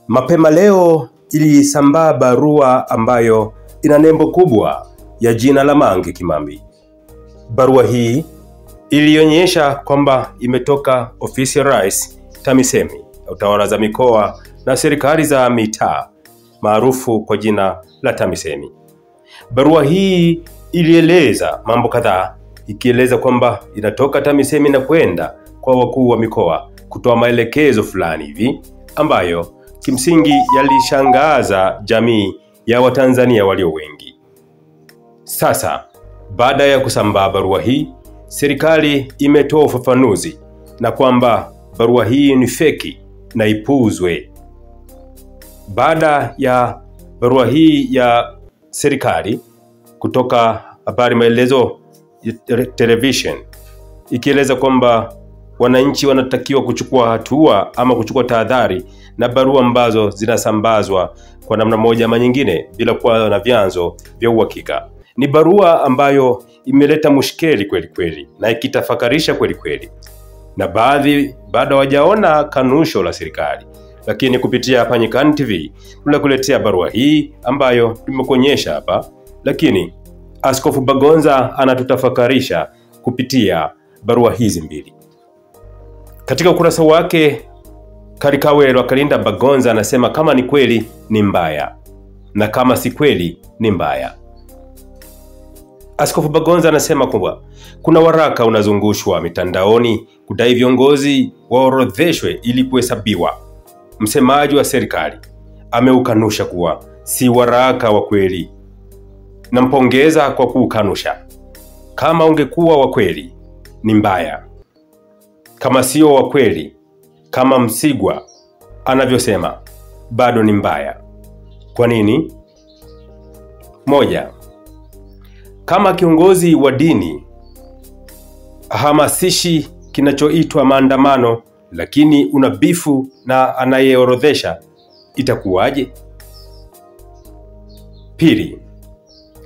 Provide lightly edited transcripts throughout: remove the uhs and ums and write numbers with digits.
Mapema leo ilisambaa barua ambayo ina nembo kubwa ya jina la Mange Kimambi. Barua hii ilionyesha kwamba imetoka ofisi ya Rais TAMISEMI, utawala za mikoa na serikali za mitaa maarufu kwa jina la TAMISEMI. Barua hii ilieleza mambo kadhaa, ikieleza kwamba inatoka TAMISEMI na kwenda kwa wakuu wa mikoa kutoa maelekezo fulani hivi ambayo kimsingi yalishangaza jamii ya Watanzania walio wengi. Sasa baada ya kusambaa barua hii, serikali imetoa ufafanuzi na kwamba barua hii ni feki na ipuuzwe. Baada ya barua hii ya serikali kutoka Habari Maelezo Television ikieleza kwamba wananchi wanatakiwa kuchukua hatua ama kuchukua tahadhari na barua ambazo zinasambazwa kwa namna moja ama nyingine bila kuwa na vyanzo vya uhakika. Ni barua ambayo imeleta mushkeli kweli kweli na ikitafakarisha kweli kweli. Na baadhi bado hawajaona kanusho la serikali. Lakini kupitia hapa Nyikani TV tunakuletea barua hii ambayo tumekuonyesha hapa, lakini Askofu Bagonza anatutafakarisha kupitia barua hizi mbili. Katika ukurasa wake Karikawe Lwakalinda, Bagonza anasema kama ni kweli ni mbaya na kama si kweli ni mbaya. Askofu Bagonza anasema kwamba kuna waraka unazungushwa mitandaoni kudai viongozi waorodheshwe ili kuhesabiwa. Msemaji wa serikali ameukanusha kuwa si waraka wa kweli. Nampongeza kwa kuukanusha. Kama ungekuwa wa kweli ni mbaya. Kama sio wa kweli, kama Msigwa anavyosema, bado ni mbaya. Kwa nini? Moja, kama kiongozi wa dini hamasishi kinachoitwa maandamano lakini unabifu na anayeorodhesha, itakuwaje? Pili,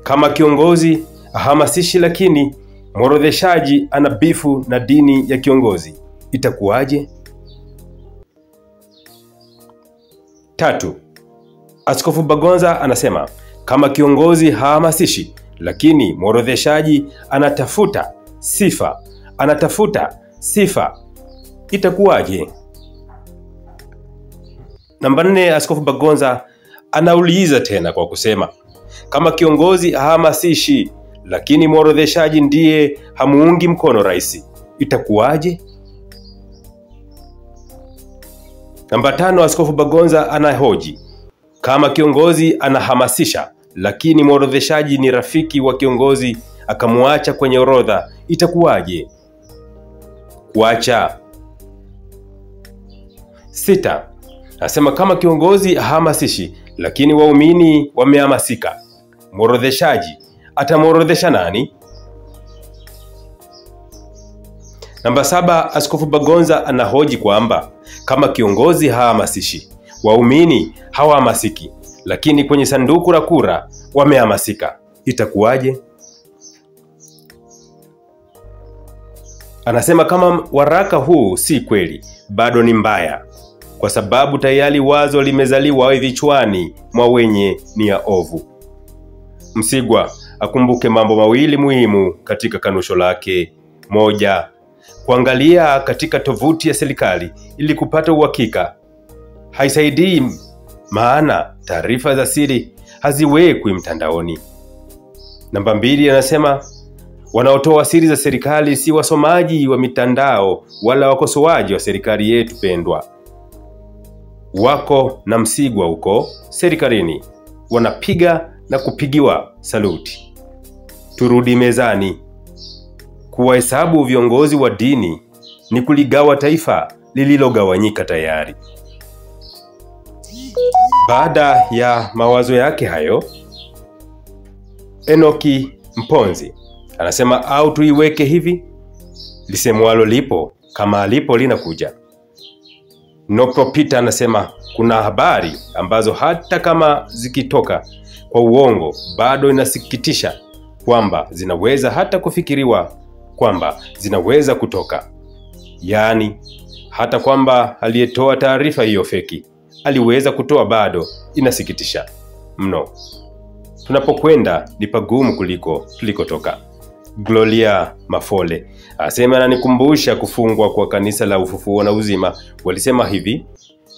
kama kiongozi hamasishi lakini mworodheshaji anabifu na dini ya kiongozi, itakuwaje? Tatu, Askofu Bagonza anasema kama kiongozi hamasishi lakini mworodheshaji anatafuta sifa, itakuwaje? Namba 4, Askofu Bagonza anauliza tena kwa kusema kama kiongozi hamasishi lakini mworodheshaji ndiye hamuungi mkono rais, itakuwaje? Namba 5, Askofu Bagonza anahoji kama kiongozi anahamasisha lakini mworodheshaji ni rafiki wa kiongozi akamuacha kwenye orodha, itakuwaje? Kuacha. 6, anasema kama kiongozi hamasishi lakini waumini wamehamasika, mworodheshaji atamworodhesha nani? Namba 7, Askofu Bagonza anahoji kwamba kama kiongozi hahamasishi, waumini hawahamasiki, lakini kwenye sanduku la kura wamehamasika, itakuwaje? Anasema kama waraka huu si kweli, bado ni mbaya, kwa sababu tayari wazo limezaliwa vichwani mwa wenye nia ovu. Msigwa akumbuke mambo mawili muhimu katika kanusho lake. Moja, kuangalia katika tovuti ya serikali ili kupata uhakika. Haisaidii, maana taarifa za siri haziwekwi mtandaoni. Namba 2, anasema wanaotoa siri za serikali si wasomaji wa mitandao wala wakosoaji wa serikali yetu pendwa. Wako na Msigwa huko serikalini, wanapiga na kupigiwa saluti. Turudi mezani. Kuwahesabu viongozi wa dini ni kuligawa taifa lililogawanyika tayari. Baada ya mawazo yake hayo, Enoki Mponzi anasema au tuiweke hivi, lisemwalo lipo kama alipo linakuja. Nopro Peter anasema kuna habari ambazo hata kama zikitoka kwa uongo bado inasikitisha kwamba zinaweza hata kufikiriwa kwamba zinaweza kutoka. Yaani hata kwamba aliyetoa taarifa hiyo feki aliweza kutoa bado inasikitisha mno. Tunapokwenda ni pagumu kuliko tulikotoka. Gloria Mafole asema ananikumbusha kufungwa kwa kanisa la Ufufuo na Uzima. Walisema hivi,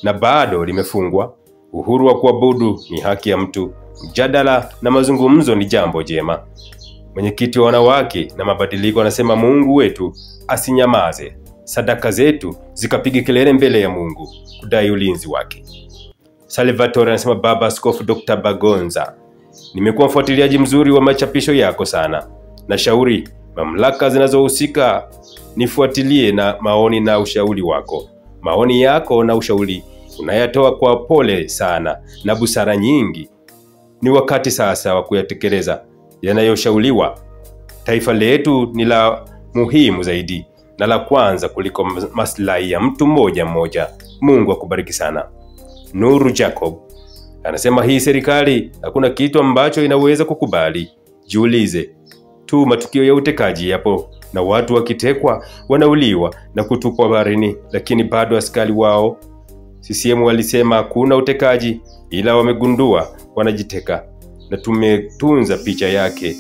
na bado limefungwa. Uhuru wa kuabudu ni haki ya mtu. Mjadala na mazungumzo ni jambo jema. Mwenyekiti wa wanawake na mabadiliko anasema Mungu wetu asinyamaze. Sadaka zetu zikapige kelele mbele ya Mungu kudai ulinzi wake. Salvatore anasema Baba Askofu Dr. Bagonza, nimekuwa mfuatiliaji mzuri wa machapisho yako sana. Na shauri mamlaka zinazohusika nifuatilie na maoni na ushauri wako. Maoni yako na ushauri unayatoa kwa pole sana na busara nyingi. Ni wakati sasa wa kuyatekeleza yanayoshauriwa. Taifa letu ni la muhimu zaidi na la kwanza kuliko maslahi ya mtu mmoja mmoja. Mungu akubariki sana. Nuru Jacob anasema hii serikali hakuna kitu ambacho inaweza kukubali. Jiulize tu, matukio ya utekaji yapo na watu wakitekwa wanauliwa na kutupwa baharini, lakini bado askari wao CCM walisema hakuna utekaji, ila wamegundua wanajiteka, na tumetunza picha yake